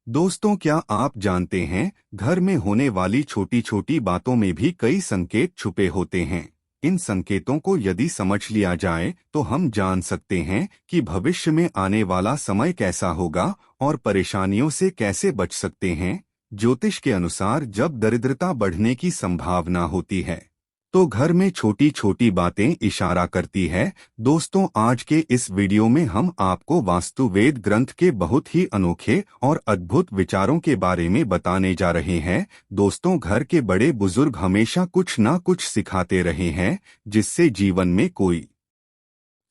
दोस्तों, क्या आप जानते हैं, घर में होने वाली छोटी छोटी बातों में भी कई संकेत छुपे होते हैं। इन संकेतों को यदि समझ लिया जाए तो हम जान सकते हैं कि भविष्य में आने वाला समय कैसा होगा और परेशानियों से कैसे बच सकते हैं। ज्योतिष के अनुसार जब दरिद्रता बढ़ने की संभावना होती है तो घर में छोटी छोटी बातें इशारा करती है। दोस्तों, आज के इस वीडियो में हम आपको वास्तुवेद ग्रंथ के बहुत ही अनोखे और अद्भुत विचारों के बारे में बताने जा रहे हैं। दोस्तों, घर के बड़े बुजुर्ग हमेशा कुछ ना कुछ सिखाते रहे हैं जिससे जीवन में कोई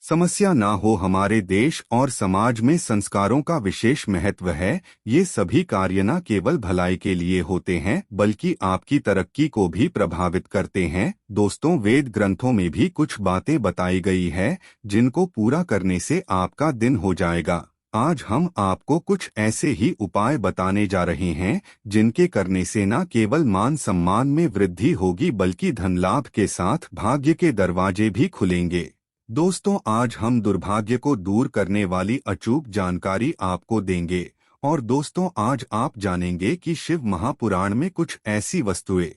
समस्या ना हो। हमारे देश और समाज में संस्कारों का विशेष महत्व है। ये सभी कार्य न केवल भलाई के लिए होते हैं बल्कि आपकी तरक्की को भी प्रभावित करते हैं। दोस्तों, वेद ग्रंथों में भी कुछ बातें बताई गई है जिनको पूरा करने से आपका दिन हो जाएगा। आज हम आपको कुछ ऐसे ही उपाय बताने जा रहे हैं जिनके करने से न केवल मान सम्मान में वृद्धि होगी बल्कि धन लाभ के साथ भाग्य के दरवाजे भी खुलेंगे। दोस्तों, आज हम दुर्भाग्य को दूर करने वाली अचूक जानकारी आपको देंगे। और दोस्तों, आज आप जानेंगे कि शिव महापुराण में कुछ ऐसी वस्तुएं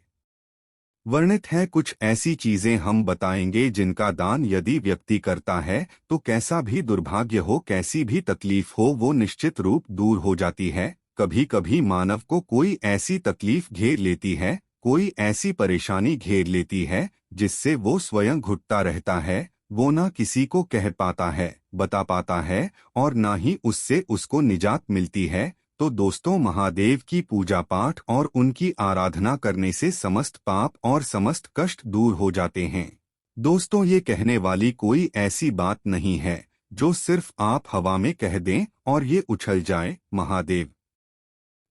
वर्णित हैं, कुछ ऐसी चीजें हम बताएंगे जिनका दान यदि व्यक्ति करता है तो कैसा भी दुर्भाग्य हो, कैसी भी तकलीफ हो, वो निश्चित रूप दूर हो जाती है। कभी कभी मानव को कोई ऐसी तकलीफ घेर लेती है, कोई ऐसी परेशानी घेर लेती है जिससे वो स्वयं घुटता रहता है। वो ना किसी को कह पाता है, बता पाता है और ना ही उससे उसको निजात मिलती है। तो दोस्तों, महादेव की पूजा पाठ और उनकी आराधना करने से समस्त पाप और समस्त कष्ट दूर हो जाते हैं। दोस्तों, ये कहने वाली कोई ऐसी बात नहीं है जो सिर्फ आप हवा में कह दें और ये उछल जाए। महादेव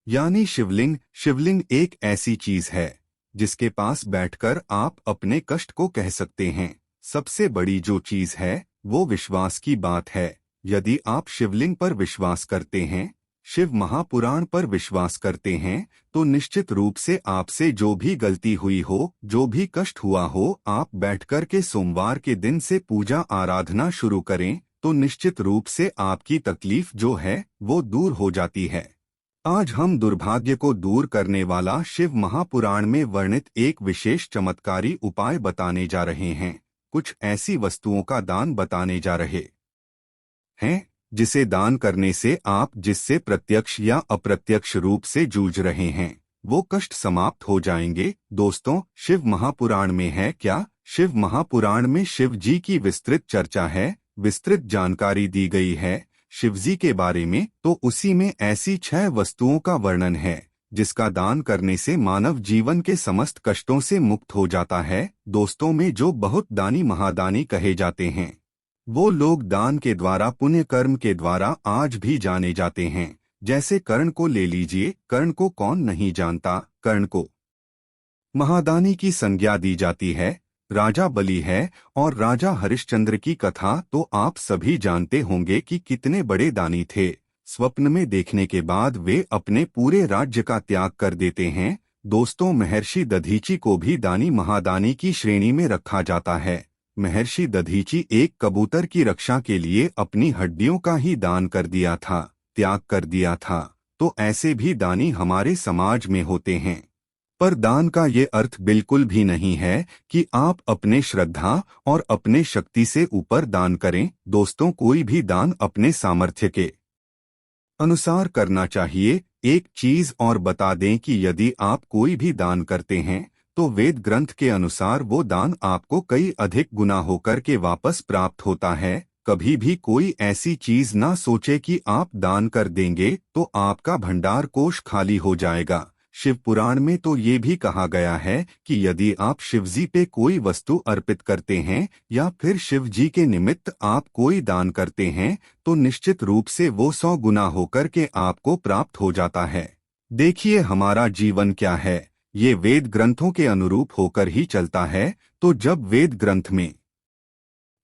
यानी शिवलिंग। शिवलिंग एक ऐसी चीज है जिसके पास बैठकर आप अपने कष्ट को कह सकते हैं। सबसे बड़ी जो चीज है वो विश्वास की बात है। यदि आप शिवलिंग पर विश्वास करते हैं, शिव महापुराण पर विश्वास करते हैं, तो निश्चित रूप से आपसे जो भी गलती हुई हो, जो भी कष्ट हुआ हो, आप बैठकर के सोमवार के दिन से पूजा आराधना शुरू करें तो निश्चित रूप से आपकी तकलीफ जो है वो दूर हो जाती है। आज हम दुर्भाग्य को दूर करने वाला शिव महापुराण में वर्णित एक विशेष चमत्कारी उपाय बताने जा रहे हैं। कुछ ऐसी वस्तुओं का दान बताने जा रहे हैं जिसे दान करने से आप जिससे प्रत्यक्ष या अप्रत्यक्ष रूप से जूझ रहे हैं वो कष्ट समाप्त हो जाएंगे। दोस्तों, शिव महापुराण में है क्या? शिव महापुराण में शिव जी की विस्तृत चर्चा है, विस्तृत जानकारी दी गई है शिवजी के बारे में। तो उसी में ऐसी 6 वस्तुओं का वर्णन है जिसका दान करने से मानव जीवन के समस्त कष्टों से मुक्त हो जाता है। दोस्तों, में जो बहुत दानी महादानी कहे जाते हैं वो लोग दान के द्वारा, पुण्य कर्म के द्वारा आज भी जाने जाते हैं। जैसे कर्ण को ले लीजिए। कर्ण को कौन नहीं जानता? कर्ण को महादानी की संज्ञा दी जाती है। राजा बलि है और राजा हरिश्चंद्र की कथा तो आप सभी जानते होंगे कि कितने बड़े दानी थे। स्वप्न में देखने के बाद वे अपने पूरे राज्य का त्याग कर देते हैं। दोस्तों, महर्षि दधीची को भी दानी महादानी की श्रेणी में रखा जाता है। महर्षि दधीची एक कबूतर की रक्षा के लिए अपनी हड्डियों का ही दान कर दिया था, त्याग कर दिया था। तो ऐसे भी दानी हमारे समाज में होते हैं। पर दान का ये अर्थ बिल्कुल भी नहीं है कि आप अपने श्रद्धा और अपने शक्ति से ऊपर दान करें। दोस्तों, कोई भी दान अपने सामर्थ्य के अनुसार करना चाहिए। एक चीज और बता दें कि यदि आप कोई भी दान करते हैं तो वेद ग्रंथ के अनुसार वो दान आपको कई अधिक गुना होकर के वापस प्राप्त होता है। कभी भी कोई ऐसी चीज ना सोचे कि आप दान कर देंगे तो आपका भंडार कोष खाली हो जाएगा। शिव पुराण में तो ये भी कहा गया है कि यदि आप शिवजी पे कोई वस्तु अर्पित करते हैं या फिर शिव जी के निमित्त आप कोई दान करते हैं तो निश्चित रूप से वो 100 गुना होकर के आपको प्राप्त हो जाता है। देखिए, हमारा जीवन क्या है, ये वेद ग्रंथों के अनुरूप होकर ही चलता है। तो जब वेद ग्रंथ में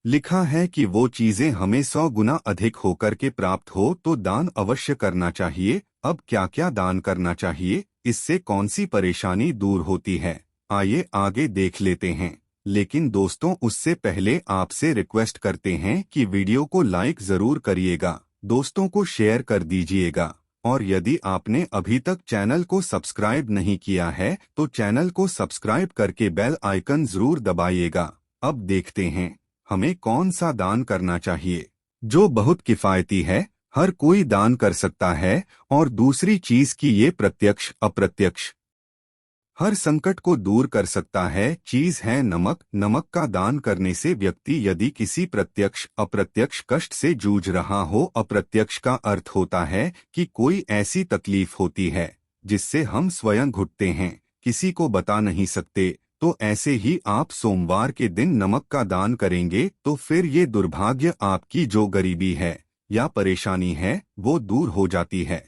लिखा है कि वो चीजें हमें 100 गुना अधिक होकर के प्राप्त हो तो दान अवश्य करना चाहिए। अब क्या क्या दान करना चाहिए, इससे कौन सी परेशानी दूर होती है, आइए आगे देख लेते हैं। लेकिन दोस्तों, उससे पहले आपसे रिक्वेस्ट करते हैं कि वीडियो को लाइक जरूर करिएगा, दोस्तों को शेयर कर दीजिएगा और यदि आपने अभी तक चैनल को सब्सक्राइब नहीं किया है तो चैनल को सब्सक्राइब करके बेल आइकन जरूर दबाइएगा। अब देखते हैं हमें कौन सा दान करना चाहिए जो बहुत किफायती है, हर कोई दान कर सकता है। और दूसरी चीज की ये प्रत्यक्ष अप्रत्यक्ष हर संकट को दूर कर सकता है चीज है नमक। नमक का दान करने से व्यक्ति यदि किसी प्रत्यक्ष अप्रत्यक्ष कष्ट से जूझ रहा हो, अप्रत्यक्ष का अर्थ होता है कि कोई ऐसी तकलीफ होती है जिससे हम स्वयं घुटते हैं, किसी को बता नहीं सकते, तो ऐसे ही आप सोमवार के दिन नमक का दान करेंगे तो फिर ये दुर्भाग्य आपकी जो गरीबी है या परेशानी है वो दूर हो जाती है।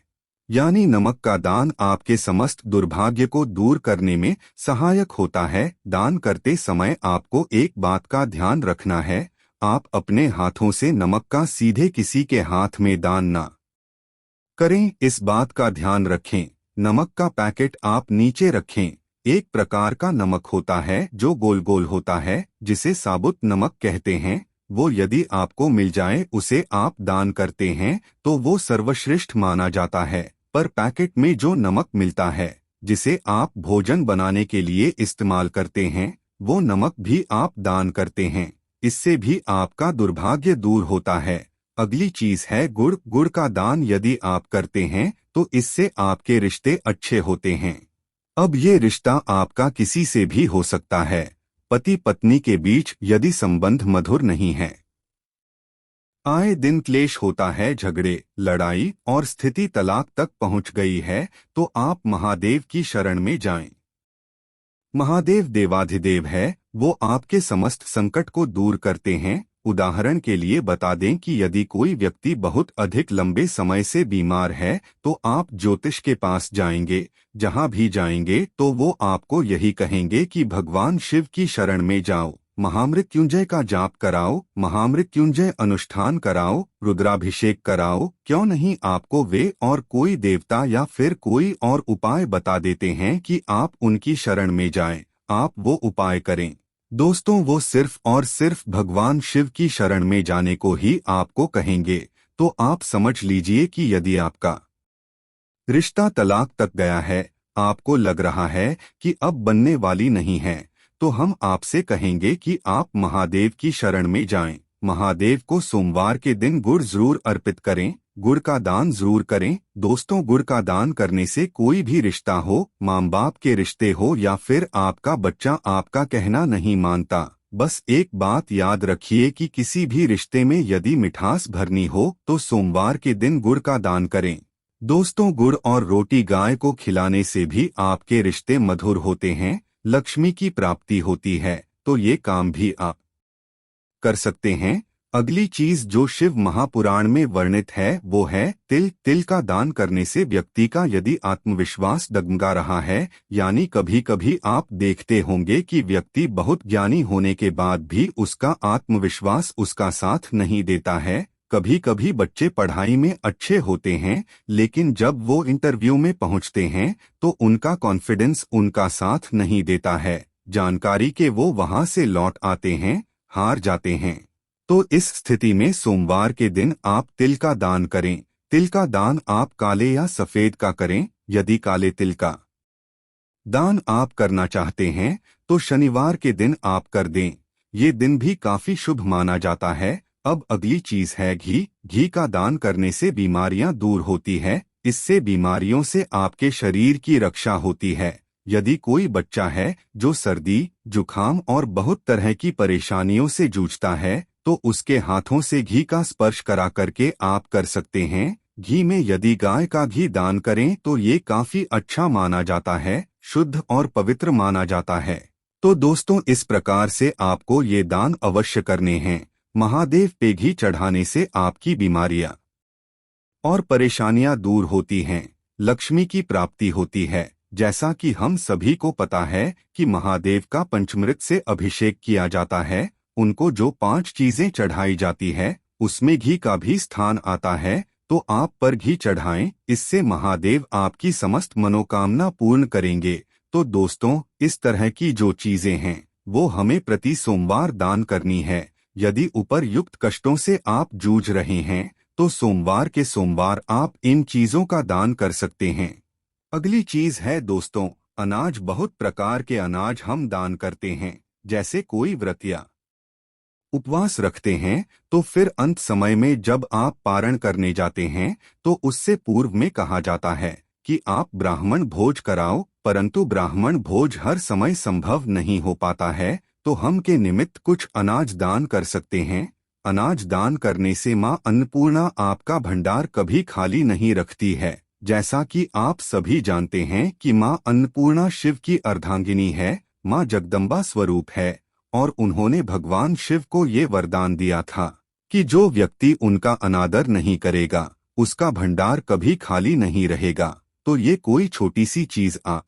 यानी नमक का दान आपके समस्त दुर्भाग्य को दूर करने में सहायक होता है। दान करते समय आपको एक बात का ध्यान रखना है, आप अपने हाथों से नमक का सीधे किसी के हाथ में दान ना करें, इस बात का ध्यान रखें। नमक का पैकेट आप नीचे रखें। एक प्रकार का नमक होता है जो गोल गोल होता है जिसे साबुत नमक कहते हैं, वो यदि आपको मिल जाए उसे आप दान करते हैं तो वो सर्वश्रेष्ठ माना जाता है। पर पैकेट में जो नमक मिलता है जिसे आप भोजन बनाने के लिए इस्तेमाल करते हैं, वो नमक भी आप दान करते हैं, इससे भी आपका दुर्भाग्य दूर होता है। अगली चीज है गुड़। गुड़ का दान यदि आप करते हैं तो इससे आपके रिश्ते अच्छे होते हैं। अब ये रिश्ता आपका किसी से भी हो सकता है, पति पत्नी के बीच यदि संबंध मधुर नहीं है, आए दिन क्लेश होता है, झगड़े लड़ाई और स्थिति तलाक तक पहुंच गई है, तो आप महादेव की शरण में जाएं। महादेव देवाधिदेव है, वो आपके समस्त संकट को दूर करते हैं। उदाहरण के लिए बता दें कि यदि कोई व्यक्ति बहुत अधिक लंबे समय से बीमार है तो आप ज्योतिष के पास जाएंगे, जहां भी जाएंगे तो वो आपको यही कहेंगे कि भगवान शिव की शरण में जाओ, महामृत्युंजय का जाप कराओ, महामृत्युंजय अनुष्ठान कराओ, रुद्राभिषेक कराओ। क्यों नहीं आपको वे और कोई देवता या फिर कोई और उपाय बता देते हैं कि आप उनकी शरण में जाएं, आप वो उपाय करें। दोस्तों, वो सिर्फ और सिर्फ भगवान शिव की शरण में जाने को ही आपको कहेंगे। तो आप समझ लीजिए कि यदि आपका रिश्ता तलाक तक गया है, आपको लग रहा है कि अब बनने वाली नहीं है, तो हम आपसे कहेंगे कि आप महादेव की शरण में जाएं। महादेव को सोमवार के दिन गुड़ जरूर अर्पित करें, गुड़ का दान जरूर करें। दोस्तों, गुड़ का दान करने से कोई भी रिश्ता हो, माँ बाप के रिश्ते हो या फिर आपका बच्चा आपका कहना नहीं मानता, बस एक बात याद रखिए कि किसी भी रिश्ते में यदि मिठास भरनी हो तो सोमवार के दिन गुड़ का दान करें। दोस्तों, गुड़ और रोटी गाय को खिलाने से भी आपके रिश्ते मधुर होते हैं, लक्ष्मी की प्राप्ति होती है, तो ये काम भी आप कर सकते हैं। अगली चीज जो शिव महापुराण में वर्णित है वो है तिल। तिल का दान करने से व्यक्ति का यदि आत्मविश्वास डगमगा रहा है, यानी कभी कभी आप देखते होंगे कि व्यक्ति बहुत ज्ञानी होने के बाद भी उसका आत्मविश्वास उसका साथ नहीं देता है। कभी कभी बच्चे पढ़ाई में अच्छे होते हैं लेकिन जब वो इंटरव्यू में पहुंचते हैं तो उनका कॉन्फिडेंस उनका साथ नहीं देता है, जानकारी के वो वहां से लौट आते हैं, हार जाते हैं। तो इस स्थिति में सोमवार के दिन आप तिल का दान करें। तिल का दान आप काले या सफेद का करें। यदि काले तिल का दान आप करना चाहते हैं तो शनिवार के दिन आप कर दें, ये दिन भी काफी शुभ माना जाता है। अब अगली चीज है घी। घी का दान करने से बीमारियां दूर होती है, इससे बीमारियों से आपके शरीर की रक्षा होती है। यदि कोई बच्चा है जो सर्दी, जुखाम और बहुत तरह की परेशानियों से जूझता है तो उसके हाथों से घी का स्पर्श करा करके आप कर सकते हैं। घी में यदि गाय का घी दान करें तो ये काफी अच्छा माना जाता है, शुद्ध और पवित्र माना जाता है। तो दोस्तों, इस प्रकार से आपको ये दान अवश्य करने हैं। महादेव पे घी चढ़ाने से आपकी बीमारियां और परेशानियां दूर होती हैं, लक्ष्मी की प्राप्ति होती है। जैसा कि हम सभी को पता है कि महादेव का पंचामृत से अभिषेक किया जाता है, उनको जो 5 चीजें चढ़ाई जाती है उसमें घी का भी स्थान आता है, तो आप पर घी चढ़ाएं, इससे महादेव आपकी समस्त मनोकामना पूर्ण करेंगे। तो दोस्तों, इस तरह की जो चीजें हैं वो हमें प्रति सोमवार दान करनी है। यदि उपर्युक्त कष्टों से आप जूझ रहे हैं तो सोमवार के सोमवार आप इन चीजों का दान कर सकते हैं। अगली चीज है दोस्तों अनाज। बहुत प्रकार के अनाज हम दान करते हैं, जैसे कोई व्रत या उपवास रखते हैं, तो फिर अंत समय में जब आप पारण करने जाते हैं तो उससे पूर्व में कहा जाता है कि आप ब्राह्मण भोज कराओ, परंतु ब्राह्मण भोज हर समय संभव नहीं हो पाता है, तो हम के निमित्त कुछ अनाज दान कर सकते हैं। अनाज दान करने से माँ अन्नपूर्णा आपका भंडार कभी खाली नहीं रखती है। जैसा कि आप सभी जानते हैं कि माँ अन्नपूर्णा शिव की अर्धांगिनी है, माँ जगदम्बा स्वरूप है, और उन्होंने भगवान शिव को ये वरदान दिया था कि जो व्यक्ति उनका अनादर नहीं करेगा उसका भंडार कभी खाली नहीं रहेगा। तो ये कोई छोटी सी चीज आप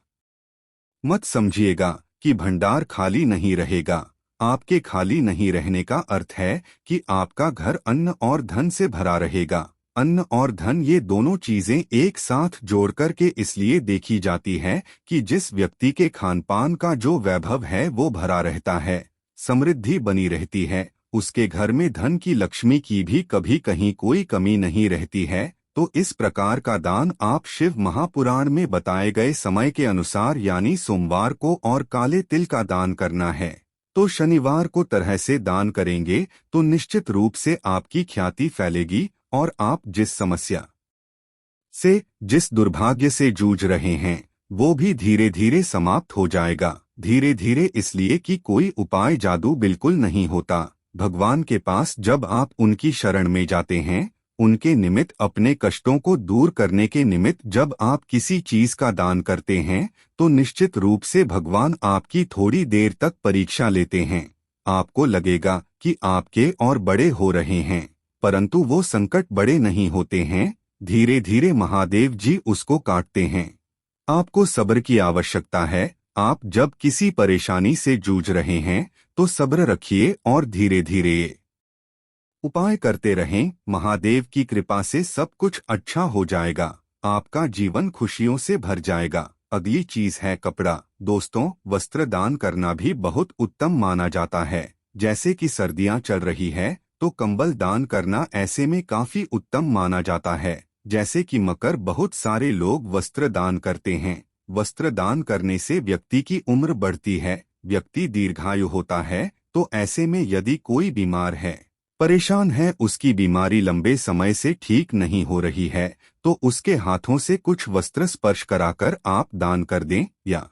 मत समझिएगा कि भंडार खाली नहीं रहेगा। आपके खाली नहीं रहने का अर्थ है कि आपका घर अन्न और धन से भरा रहेगा। अन्न और धन ये दोनों चीजें एक साथ जोड़कर के इसलिए देखी जाती है कि जिस व्यक्ति के खान पान का जो वैभव है वो भरा रहता है, समृद्धि बनी रहती है, उसके घर में धन की लक्ष्मी की भी कभी कहीं कोई कमी नहीं रहती है। तो इस प्रकार का दान आप शिव महापुराण में बताए गए समय के अनुसार यानी सोमवार को और काले तिल का दान करना है। तो शनिवार को तरह से दान करेंगे तो निश्चित रूप से आपकी ख्याति फैलेगी और आप जिस समस्या से, जिस दुर्भाग्य से जूझ रहे हैं वो भी धीरे धीरे समाप्त हो जाएगा। धीरे धीरे इसलिए कि कोई उपाय जादू बिल्कुल नहीं होता। भगवान के पास जब आप उनकी शरण में जाते हैं, उनके निमित्त अपने कष्टों को दूर करने के निमित्त जब आप किसी चीज का दान करते हैं, तो निश्चित रूप से भगवान आपकी थोड़ी देर तक परीक्षा लेते हैं। आपको लगेगा कि आपके और बड़े हो रहे हैं, परंतु वो संकट बड़े नहीं होते हैं। धीरे धीरे महादेव जी उसको काटते हैं। आपको सब्र की आवश्यकता है। आप जब किसी परेशानी से जूझ रहे हैं तो सब्र रखिए और धीरे धीरे उपाय करते रहें। महादेव की कृपा से सब कुछ अच्छा हो जाएगा। आपका जीवन खुशियों से भर जाएगा। अगली चीज है कपड़ा। दोस्तों वस्त्र दान करना भी बहुत उत्तम माना जाता है। जैसे कि सर्दियां चल रही है तो कंबल दान करना ऐसे में काफी उत्तम माना जाता है। जैसे कि मकर बहुत सारे लोग वस्त्र दान करते हैं। वस्त्र दान करने से व्यक्ति की उम्र बढ़ती है, व्यक्ति दीर्घायु होता है। तो ऐसे में यदि कोई बीमार है, परेशान है, उसकी बीमारी लंबे समय से ठीक नहीं हो रही है, तो उसके हाथों से कुछ वस्त्र स्पर्श कराकर आप दान कर दें, या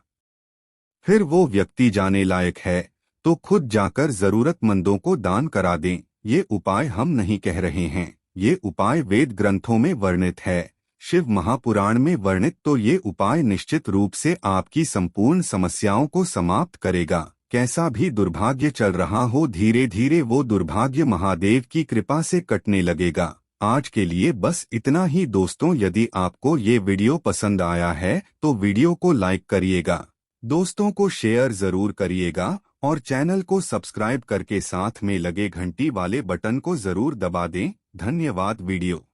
फिर वो व्यक्ति जाने लायक है तो खुद जाकर जरूरतमंदों को दान करा दें। ये उपाय हम नहीं कह रहे हैं, ये उपाय वेद ग्रंथों में वर्णित है, शिव महापुराण में वर्णित। तो ये उपाय निश्चित रूप से आपकी संपूर्ण समस्याओं को समाप्त करेगा। कैसा भी दुर्भाग्य चल रहा हो, धीरे धीरे वो दुर्भाग्य महादेव की कृपा से कटने लगेगा। आज के लिए बस इतना ही दोस्तों। यदि आपको ये वीडियो पसंद आया है तो वीडियो को लाइक करिएगा, दोस्तों को शेयर जरूर करिएगा और चैनल को सब्सक्राइब करके साथ में लगे घंटी वाले बटन को जरूर दबा दें। धन्यवाद वीडियो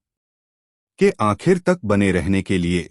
के आखिर तक बने रहने के लिए।